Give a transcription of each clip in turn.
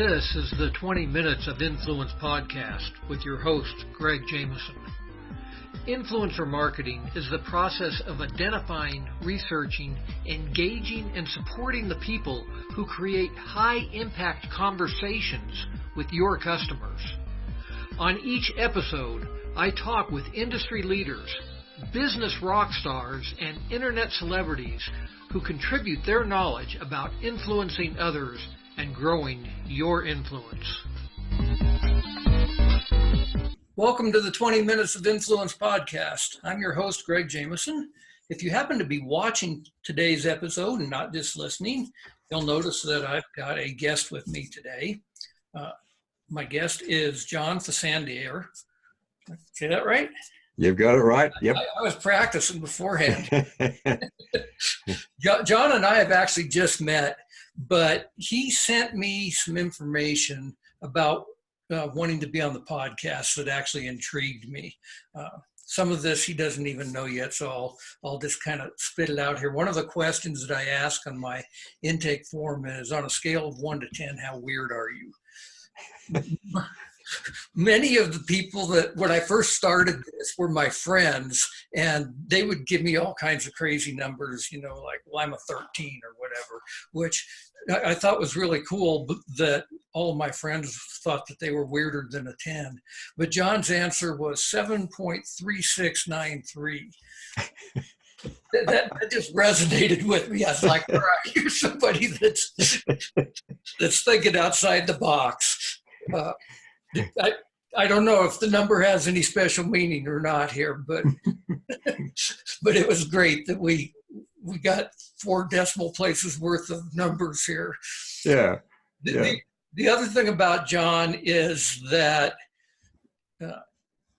This is the 20 Minutes of Influence podcast with your host, Greg Jamison. Influencer marketing is the process of identifying, researching, engaging, and supporting the people who create high-impact conversations with your customers. On each episode, I talk with industry leaders, business rock stars, and internet celebrities who contribute their knowledge about influencing others and growing your influence. Welcome to the 20 Minutes of Influence podcast. I'm your host, Greg Jamison. If you happen to be watching today's episode and not just listening, you'll notice that I've got a guest with me today. My guest is John Faisandier. Say that right? You've got it right. Yep. I was practicing beforehand. John and I have actually just met, but he sent me some information about wanting to be on the podcast that actually intrigued me. Some of this he doesn't even know yet, so I'll just kind of spit it out here. One of the questions that I ask on my intake form is, on a scale of 1 to 10, how weird are you? Many of the people that, when I first started this, were my friends, and they would give me all kinds of crazy numbers, like, well, I'm a 13 or whatever, which I thought was really cool, that all of my friends thought that they were weirder than a 10. But John's answer was 7.3693. That just resonated with me. I was like, all right, you're somebody that's thinking outside the box. I don't know if the number has any special meaning or not here, but but it was great that we got 4 decimal places worth of numbers here. Yeah. The other thing about John is that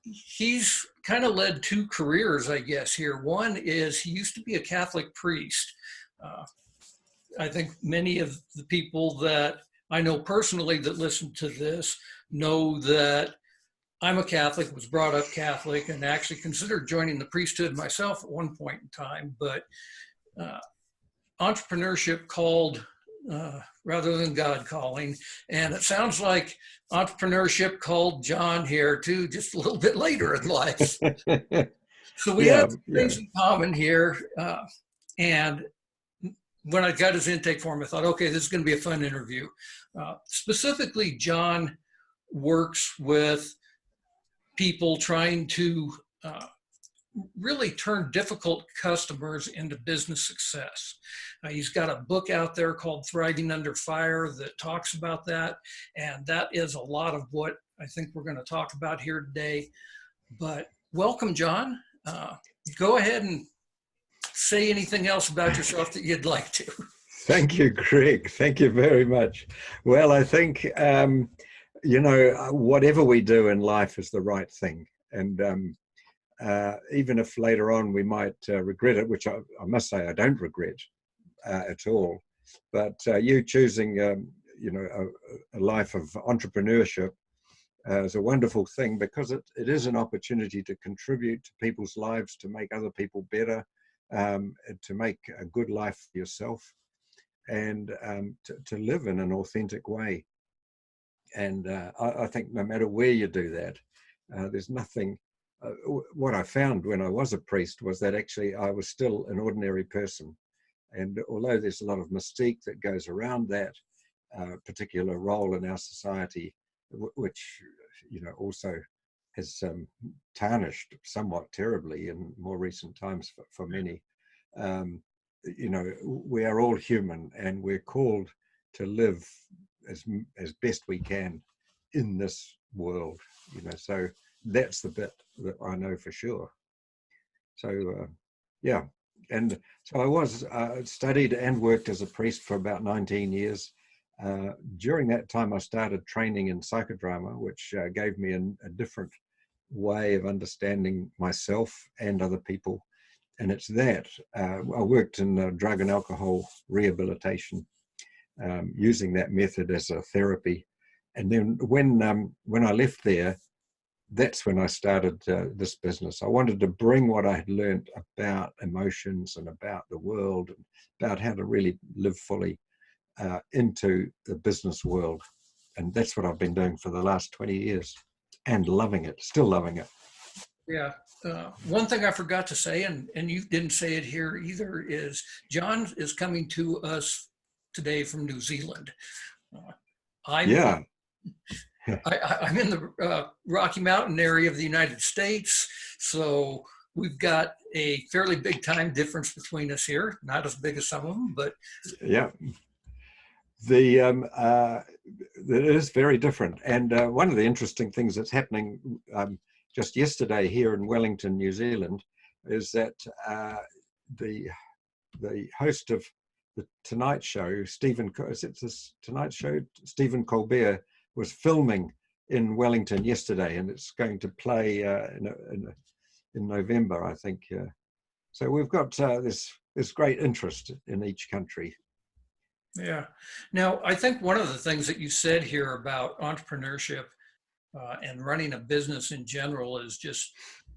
he's kind of led 2 careers, I guess, here. One is he used to be a Catholic priest. I think many of the people that I know personally that listen to this know that I'm a Catholic, was brought up Catholic, and actually considered joining the priesthood myself at one point in time. But entrepreneurship called rather than God calling. And it sounds like entrepreneurship called John here too, just a little bit later in life. So we have things in common here. And when I got his intake form, I thought, okay, this is going to be a fun interview. Specifically, John works with people trying to really turn difficult customers into business success. He's got a book out there called Thriving Under Fire that talks about that. And that is a lot of what I think we're going to talk about here today. But welcome, John. Go ahead and say anything else about yourself that you'd like to. Thank you, Greg. Thank you very much. Well, I think, whatever we do in life is the right thing. And even if later on we might regret it, which I must say I don't regret at all, but you choosing, a life of entrepreneurship is a wonderful thing, because it is an opportunity to contribute to people's lives, to make other people better, to make a good life for yourself, and to live in an authentic way. And I think no matter where you do that, there's nothing. What I found when I was a priest was that actually I was still an ordinary person. And although there's a lot of mystique that goes around that particular role in our society, which, also has tarnished somewhat terribly in more recent times for many, we are all human, and we're called to live as best we can in this world, so that's the bit that I know for sure. So, and so I was studied and worked as a priest for about 19 years. During that time, I started training in psychodrama, which gave me a different way of understanding myself and other people. And it's that I worked in drug and alcohol rehabilitation, using that method as a therapy. And then when I left there, that's when I started this business. I wanted to bring what I had learned about emotions and about the world, and about how to really live fully into the business world. And that's what I've been doing for the last 20 years and loving it, still loving it. Yeah. One thing I forgot to say, and you didn't say it here either, is John is coming to us today from New Zealand. Uh, I'm Yeah. I'm in the Rocky Mountain area of the United States, so we've got a fairly big time difference between us here. Not as big as some of them, but Yeah. It is very different. And one of the interesting things that's happening just yesterday here in Wellington, New Zealand, is that the host of the Tonight Show, Tonight Show? Stephen Colbert was filming in Wellington yesterday, and it's going to play in November, I think. So we've got this great interest in each country. yeah. Now, I think one of the things that you said here about entrepreneurship and running a business in general is just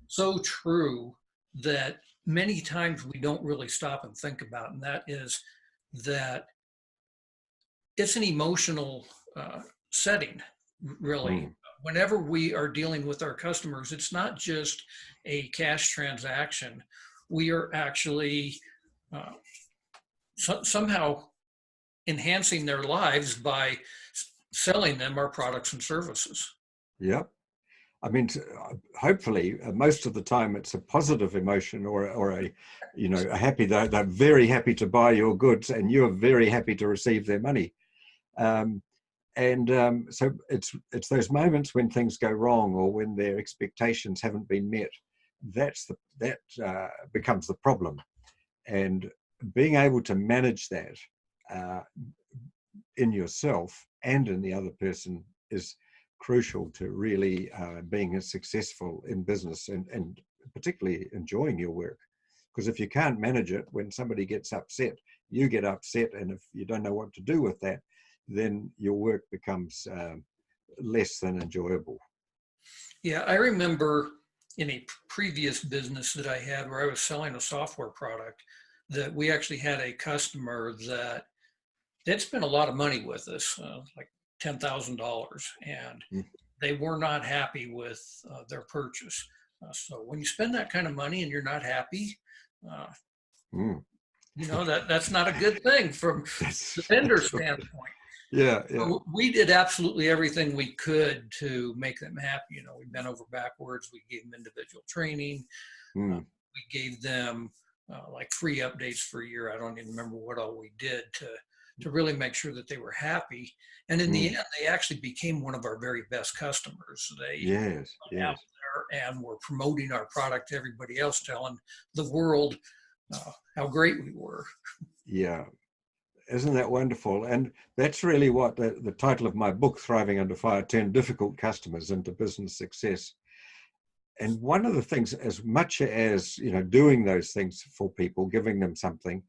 so true, that many times we don't really stop and think about, and that is that it's an emotional setting, really. Mm. Whenever we are dealing with our customers, it's not just a cash transaction. We are actually somehow enhancing their lives by selling them our products and services. Yeah. I mean, hopefully, most of the time it's a positive emotion, or a, a happy. They're very happy to buy your goods, and you're very happy to receive their money. So it's those moments when things go wrong, or when their expectations haven't been met, that becomes the problem. And being able to manage that in yourself and in the other person is crucial to really being successful in business, and particularly enjoying your work. Because if you can't manage it, when somebody gets upset, you get upset, and if you don't know what to do with that, then your work becomes less than enjoyable. Yeah, I remember in a previous business that I had where I was selling a software product, that we actually had a customer that they'd spent a lot of money with us, like $10,000, and Mm. they were not happy with their purchase. So when you spend that kind of money and you're not happy, Mm. that's not a good thing from the vendor standpoint. Yeah. So we did absolutely everything we could to make them happy. We bent over backwards. We gave them individual training. Mm. We gave them like free updates for a year. I don't even remember what all we did to really make sure that they were happy. And in the end, they actually became one of our very best customers. They Yes. out there and were promoting our product to everybody else, telling the world how great we were. Yeah. Isn't that wonderful? And that's really what the title of my book, Thriving Under Fire, turned difficult customers into business success. And one of the things, as much as doing those things for people, giving them something,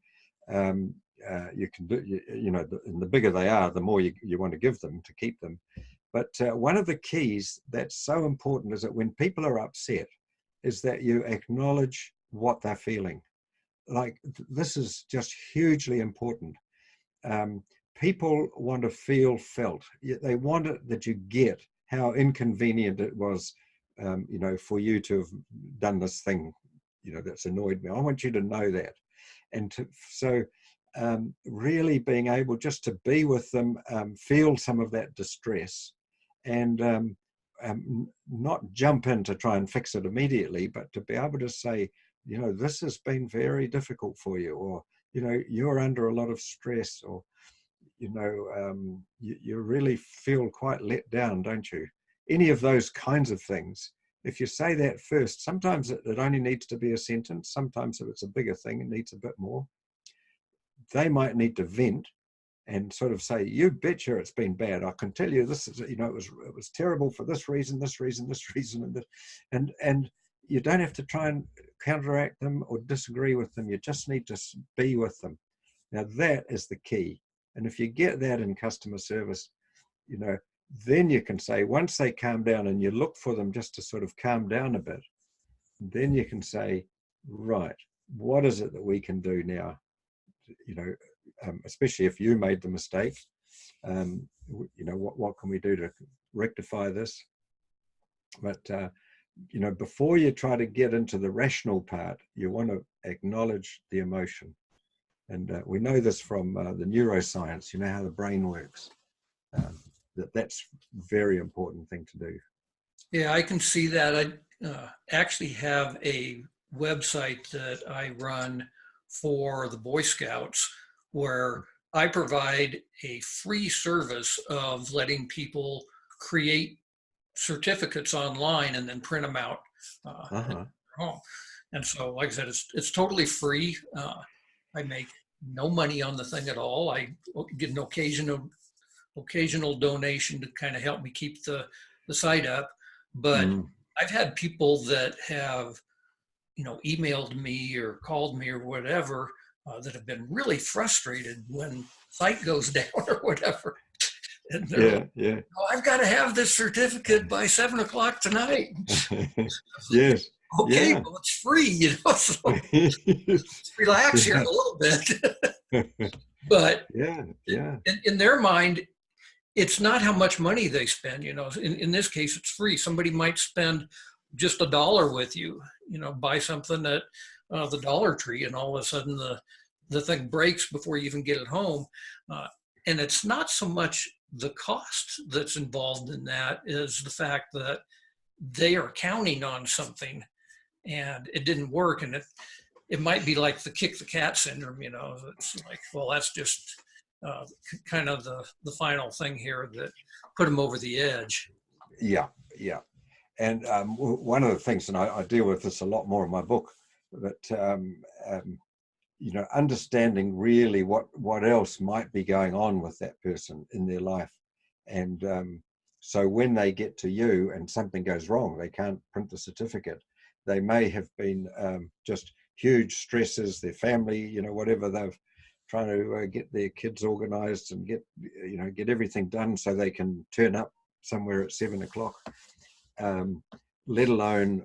you can do. And the bigger they are, the more you want to give them to keep them. But one of the keys that's so important is that when people are upset, is that you acknowledge what they're feeling. Like, this is just hugely important. People want to feel felt. They want it, that you get how inconvenient it was, for you to have done this thing, that's annoyed me. I want you to know that. And so really being able just to be with them, feel some of that distress, and not jump in to try and fix it immediately, but to be able to say, this has been very difficult for you, or, you're under a lot of stress, or, you really feel quite let down, don't you? Any of those kinds of things. If you say that first, sometimes it only needs to be a sentence. Sometimes if it's a bigger thing, it needs a bit more. They might need to vent and sort of say, you betcha it's been bad. I can tell you this is, it was terrible for this reason, this reason, this reason, and this. And you don't have to try and counteract them or disagree with them. You just need to be with them. Now that is the key. And if you get that in customer service, then you can say, once they calm down and you look for them just to sort of calm down a bit, then you can say, right, what is it that we can do now? Especially if you made the mistake, You know, what can we do to rectify this? But you know, before you try to get into the rational part, you want to acknowledge the emotion. And we know this from the neuroscience, you know, how the brain works. That's a very important thing to do. Yeah, I can see that. I actually have a website that I run for the Boy Scouts where I provide a free service of letting people create certificates online and then print them out at Uh-huh. their home. And so, like I said, it's totally free. I make no money on the thing at all. I get an occasional donation to kind of help me keep the site up. But Mm. I've had people that have, you know, emailed me or called me or whatever that have been really frustrated when site goes down or whatever. And they're like, Yeah, yeah. oh, I've got to have this certificate by 7 o'clock tonight. Yes, Okay, yeah. well, it's free, you know, so relax here a Yeah. little bit. But Yeah, yeah. in their mind, it's not how much money they spend, you know. In this case, it's free. Somebody might spend just $1 with you, you know, buy something at the Dollar Tree, and all of a sudden the thing breaks before you even get it home. And it's not so much the cost that's involved in that is the fact that they are counting on something and it didn't work. And it might be like the kick the cat syndrome, you know. It's like, well, that's just kind of the final thing here that put them over the edge. Yeah, yeah. And one of the things, and I deal with this a lot more in my book, but you know, understanding really what else might be going on with that person in their life. And so when they get to you and something goes wrong, they can't print the certificate. They may have been just huge stresses, their family, you know, whatever, they've trying to get their kids organized and get, you know, get everything done so they can turn up somewhere at 7 o'clock, let alone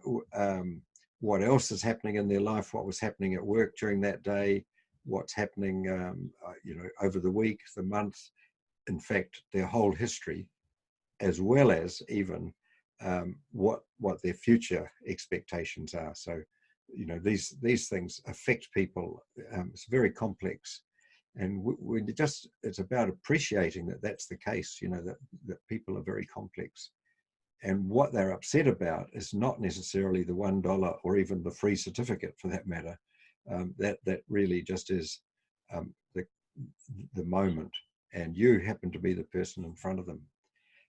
what else is happening in their life, what was happening at work during that day, what's happening, you know, over the week, the month, in fact, their whole history, as well as even what their future expectations are. So, you know, these things affect people. It's very complex, and we just, it's about appreciating that that's the case. You know, that people are very complex. And what they're upset about is not necessarily the $1 or even the free certificate, for that matter. That really just is the moment, and you happen to be the person in front of them.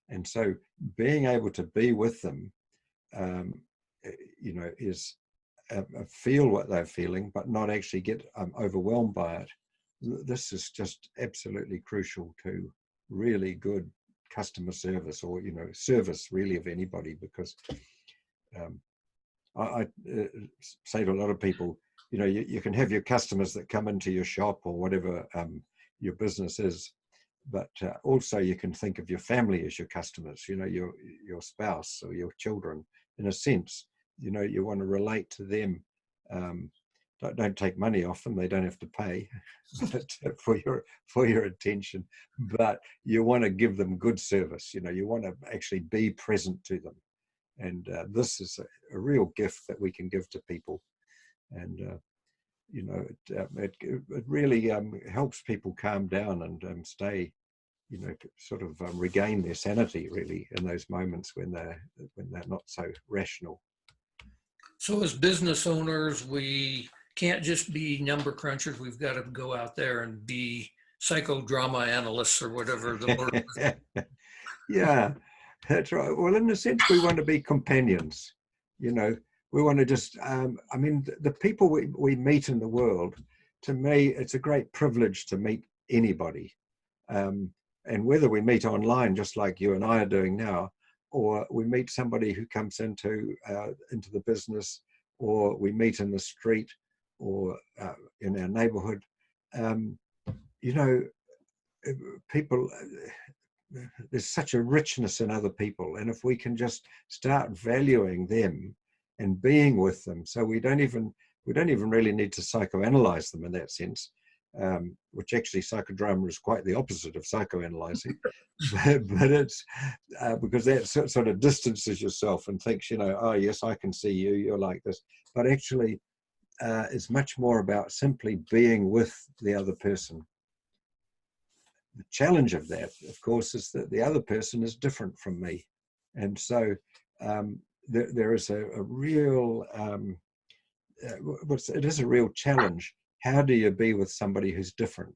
And so, being able to be with them, you know, is feel what they're feeling, but not actually get overwhelmed by it. This is just absolutely crucial to really good customer service, or, you know, service really of anybody, because I say to a lot of people, you know, you can have your customers that come into your shop or whatever your business is, but also you can think of your family as your customers, you know, your spouse or your children. In a sense, you know, you want to relate to them. Don't take money off them, they don't have to pay for your attention, but you want to give them good service. You know, you want to actually be present to them. And this is a real gift that we can give to people. And you know, it really helps people calm down and stay, you know, sort of regain their sanity really in those moments when they're not so rational. So as business owners, we can't just be number crunchers. We've got to go out there and be psychodrama analysts or whatever the word is. Yeah, that's right. Well, in a sense, we want to be companions. You know, we want to just, I mean, the people we meet in the world, to me, it's a great privilege to meet anybody. And whether we meet online, just like you and I are doing now, or we meet somebody who comes into the business, or we meet in the street, or in our neighborhood, you know, people, there's such a richness in other people. And if we can just start valuing them and being with them, so we don't even really need to psychoanalyze them in that sense, which actually psychodrama is quite the opposite of psychoanalyzing, but it's because that sort of distances yourself and thinks, oh yes, I can see you, you're like this, but actually it's much more about simply being with the other person. The challenge of that, of course, is that the other person is different from me, and so there is a real it is a real challenge. How do you be with somebody who's different?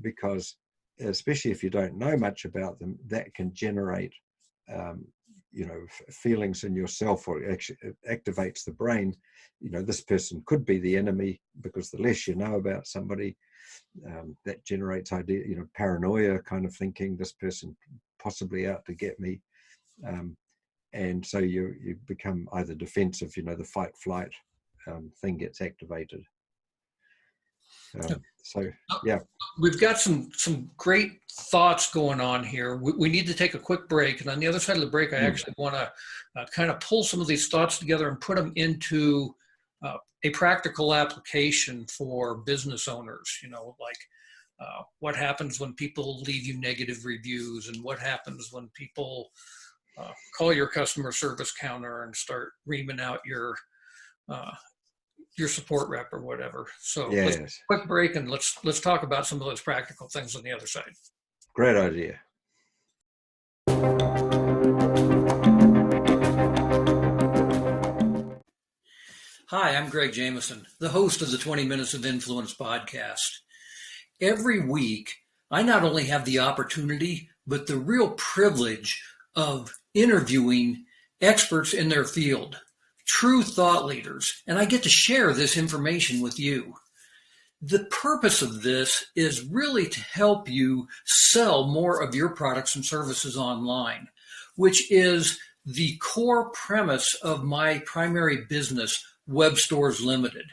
Because especially if you don't know much about them, that can generate feelings in yourself, or actually it activates the brain. This person could be the enemy, because the less you know about somebody, that generates paranoia kind of thinking, this person possibly out to get me. And so you become either defensive, the fight flight thing gets activated. So yeah, we've got some great thoughts going on here. We need to take a quick break, and on the other side of the break, I actually want to kind of pull some of these thoughts together and put them into a practical application for business owners. What happens when people leave you negative reviews, and what happens when people call your customer service counter and start reaming out your support rep or whatever. So yes. Let's quick break, and let's talk about some of those practical things on the other side. Great idea. Hi, I'm Greg Jamison, the host of the 20 Minutes of Influence podcast. Every week, I not only have the opportunity, but the real privilege of interviewing experts in their field, true thought leaders, and I get to share this information with you. The purpose of this is really to help you sell more of your products and services online, which is the core premise of my primary business, Web Stores Limited.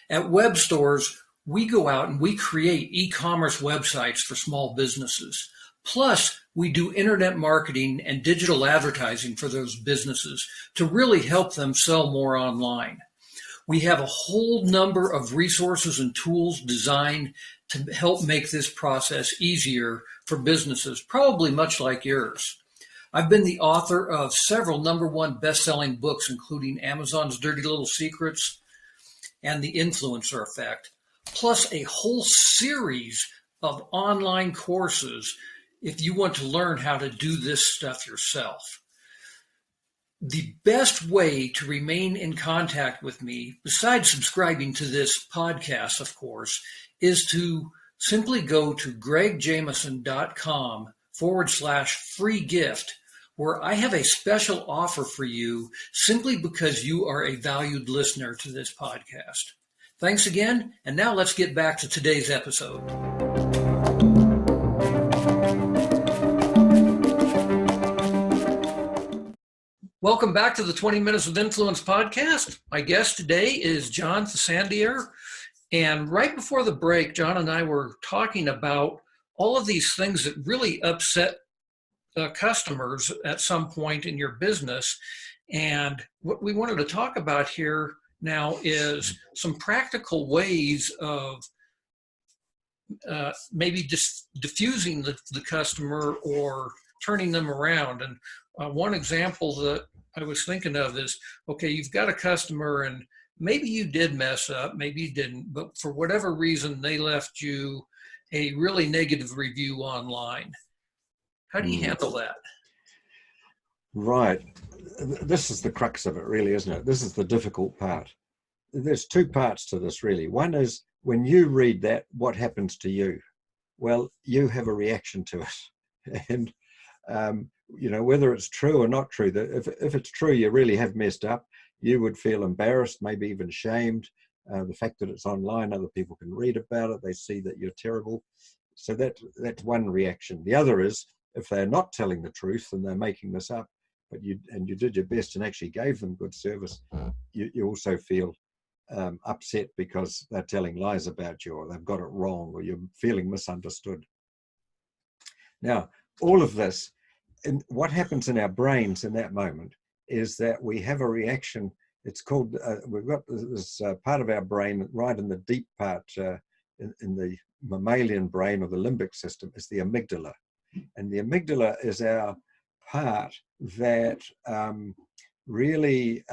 At Web Stores, we go out and we create e-commerce websites for small businesses. Plus, we do internet marketing and digital advertising for those businesses to really help them sell more online. We have a whole number of resources and tools designed to help make this process easier for businesses, probably much like yours. I've been the author of several #1 best-selling books, including Amazon's Dirty Little Secrets and The Influencer Effect, plus a whole series of online courses if you want to learn how to do this stuff yourself. The best way to remain in contact with me, besides subscribing to this podcast, of course, is to simply go to gregjamison.com/free gift, where I have a special offer for you simply because you are a valued listener to this podcast. Thanks again, and now let's get back to today's episode. Welcome back to the 20 Minutes of Influence podcast. My guest today is John Faisandier. And right before the break, John and I were talking about all of these things that really upset customers at some point in your business. And what we wanted to talk about here now is some practical ways of maybe just diffusing the customer or turning them around. And one example that I was thinking of is, okay, you've got a customer and maybe you did mess up, maybe you didn't, but for whatever reason, they left you a really negative review online. How do you handle that? Right. This is the crux of it, really, isn't it? This is the difficult part. There's two parts to this, really. One is when you read that, what happens to you? Well, you have a reaction to it. And whether it's true or not true, that if it's true, you really have messed up, you would feel embarrassed, maybe even shamed. The fact that it's online, other people can read about it, they see that you're terrible. So that's one reaction. The other is, if they're not telling the truth and they're making this up, but you did your best and actually gave them good service, you also feel upset because they're telling lies about you, or they've got it wrong, or you're feeling misunderstood. Now, all of this, and what happens in our brains in that moment is that we have a reaction. It's called, we've got this part of our brain right in the deep part, in the mammalian brain, or the limbic system, is the amygdala. And the amygdala is our part that really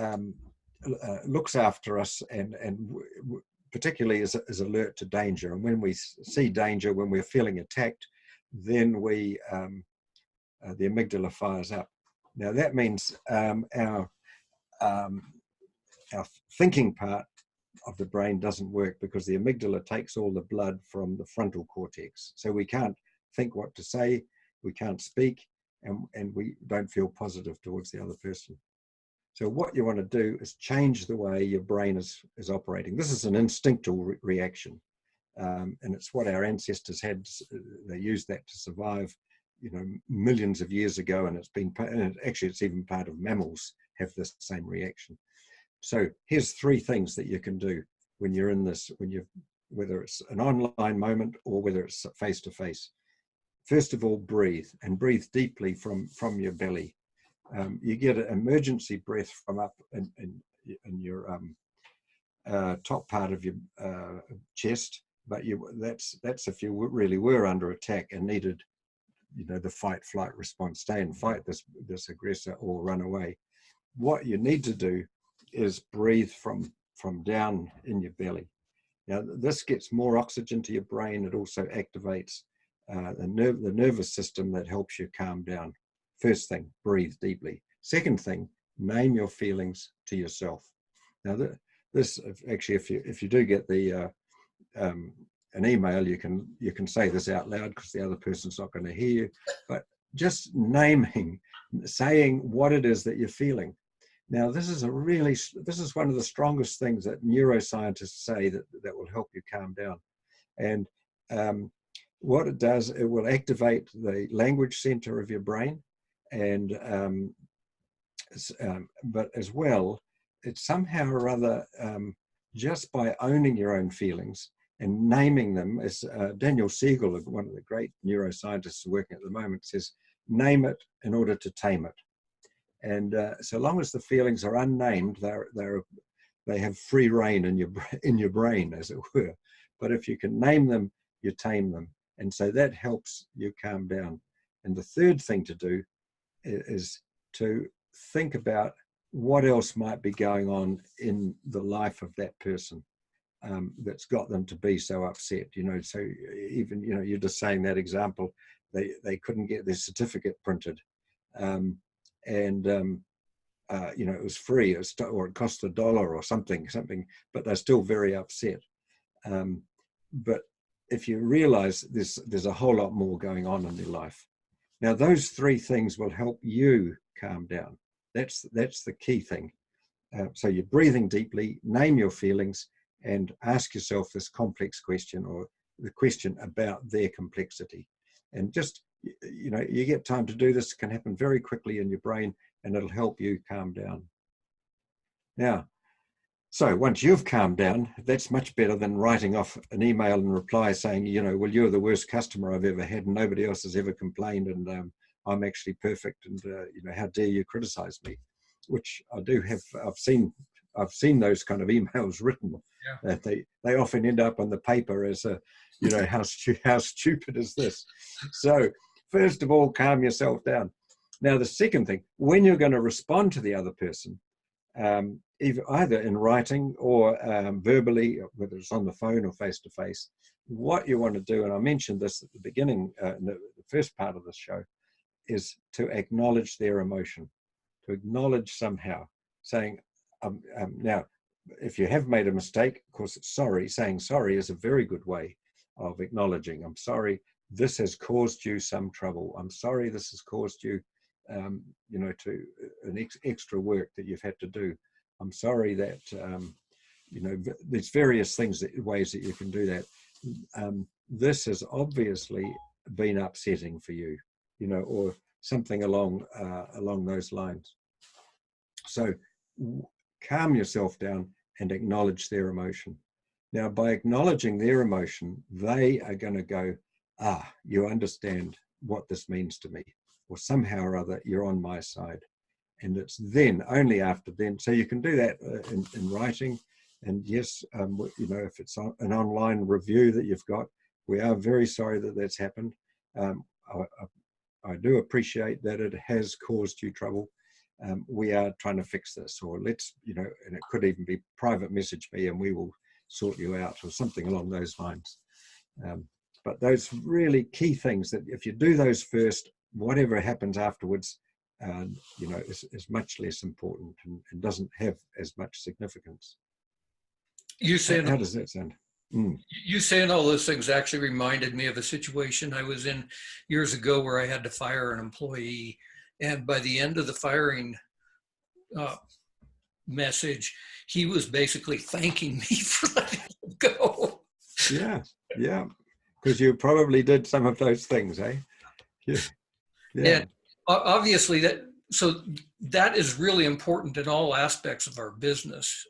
looks after us, and particularly is alert to danger. And when we see danger, when we're feeling attacked, then we the amygdala fires up. Now that means our thinking part of the brain doesn't work, because the amygdala takes all the blood from the frontal cortex. So we can't think what to say, we can't speak, and we don't feel positive towards the other person. So what you want to do is change the way your brain is operating. This is an instinctual reaction, and it's what our ancestors had. They used that to survive, millions of years ago, and actually it's even part of mammals have this same reaction. So here's 3 things that you can do when you're in this, whether it's an online moment or whether it's face to face. First of all, breathe, and breathe deeply from your belly. You get an emergency breath from up in your top part of your chest, but that's if you really were under attack and needed, the fight-flight response, stay and fight this aggressor or run away. What you need to do is breathe from down in your belly. Now, this gets more oxygen to your brain. It also activates the nervous system that helps you calm down. First thing, breathe deeply. Second thing, name your feelings to yourself. Now, this actually, if you do get an email, you can say this out loud, because the other person's not going to hear you. But just saying what it is that you're feeling. Now, this is one of the strongest things that neuroscientists say that will help you calm down. And what it does, it will activate the language center of your brain, and but as well, it's somehow or other, just by owning your own feelings and naming them, as Daniel Siegel, one of the great neuroscientists working at the moment, says, name it in order to tame it. And so long as the feelings are unnamed, they have free reign in your brain, as it were. But if you can name them, you tame them. And so that helps you calm down. And the third thing to do is to think about what else might be going on in the life of that person that's got them to be so upset. So even, you're just saying that example, they couldn't get their certificate printed. It was free, or it cost $1 or something, but they're still very upset. But if you realize there's a whole lot more going on in their life. Now, those 3 things will help you calm down. That's the key thing. So you're breathing deeply, name your feelings, and ask yourself this complex question, or the question about their complexity. And just, you get time to do this. It can happen very quickly in your brain, and it'll help you calm down. Now, so once you've calmed down, that's much better than writing off an email and reply saying, well, you're the worst customer I've ever had, and nobody else has ever complained, and I'm actually perfect, and how dare you criticize me? Which I do have. I've seen those kind of emails written. Yeah. They often end up on the paper as a, how stupid is this? So first of all, calm yourself down. Now, the second thing, when you're going to respond to the other person, either in writing or verbally, whether it's on the phone or face to face, what you want to do, and I mentioned this at the beginning, in the first part of the show, is to acknowledge their emotion, to acknowledge somehow, saying, now, if you have made a mistake, of course, saying sorry is a very good way of acknowledging. I'm sorry, this has caused you some trouble. I'm sorry, this has caused you, to an extra work that you've had to do. I'm sorry that, there's various ways that you can do that. This has obviously been upsetting for you, or something along those lines. So calm yourself down and acknowledge their emotion. Now, by acknowledging their emotion, they are going to go, you understand what this means to me, or somehow or other, you're on my side. And it's then, only after then, so you can do that in writing. And yes, if it's an online review that you've got, we are very sorry that that's happened. I do appreciate that it has caused you trouble. We are trying to fix this, or let's, and it could even be private message me and we will sort you out, or something along those lines. But those really key things, that if you do those first, whatever happens afterwards, is much less important and doesn't have as much significance. How does that sound? You saying all those things actually reminded me of a situation I was in years ago where I had to fire an employee. And by the end of the firing message, he was basically thanking me for letting him go. Yeah. Because you probably did some of those things, eh? Yeah. And obviously that is really important in all aspects of our business,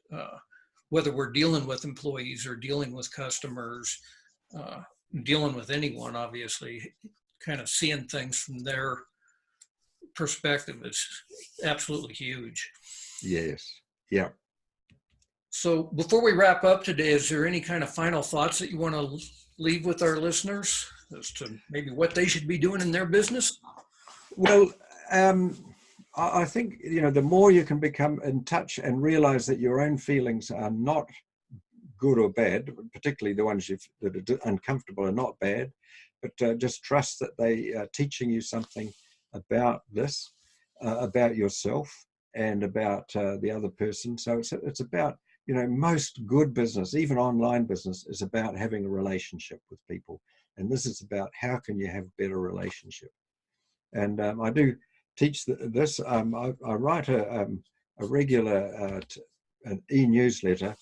whether we're dealing with employees or dealing with customers, dealing with anyone, obviously, kind of seeing things from their perspective is absolutely huge. Yes. Yeah. So before we wrap up today, is there any kind of final thoughts that you want to leave with our listeners as to maybe what they should be doing in their business? Well, I think, the more you can become in touch and realize that your own feelings are not good or bad, particularly the ones that are uncomfortable are not bad, but just trust that they are teaching you something about this, about yourself and about the other person. So it's about, most good business, even online business, is about having a relationship with people. And this is about how can you have better relationship. And I do teach this. I write a regular an e-newsletter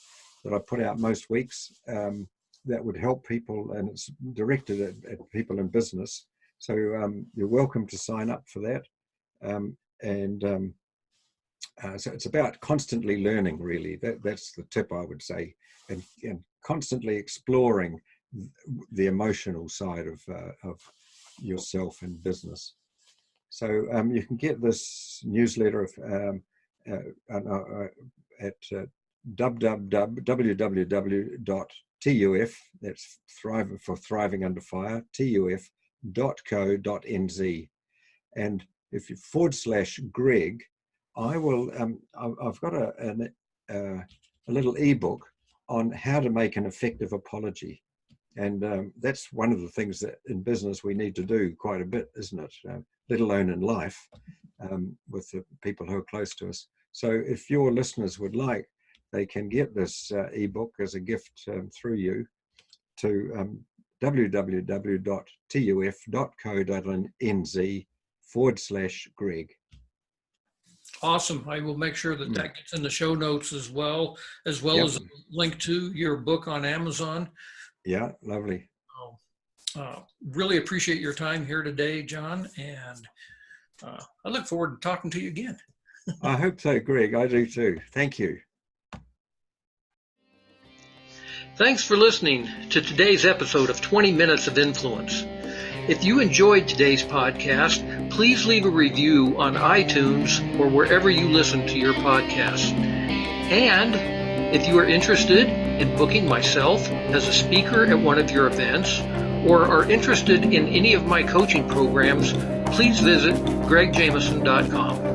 that I put out most weeks that would help people, and it's directed at people in business. So you're welcome to sign up for that. So it's about constantly learning, really. That's the tip, I would say, and constantly exploring the emotional side of yourself and business. So you can get this newsletter at www.tuf, that's Thriving Under Fire, tuf.co.nz. And if you /Greg, I will. I've got a little ebook on how to make an effective apology, and that's one of the things that in business we need to do quite a bit, isn't it? Let alone in life, with the people who are close to us. So if your listeners would like, they can get this ebook as a gift through you to www.tuf.co.nz /Greg. Awesome. I will make sure that gets in the show notes as well as a link to your book on Amazon. Yeah, lovely. Really appreciate your time here today, John, and I look forward to talking to you again. I hope so, Greg. I do too. Thank you. Thanks for listening to today's episode of 20 Minutes of Influence. If you enjoyed today's podcast, please leave a review on iTunes or wherever you listen to your podcasts. And if you are interested in booking myself as a speaker at one of your events, or are interested in any of my coaching programs, please visit gregjamison.com.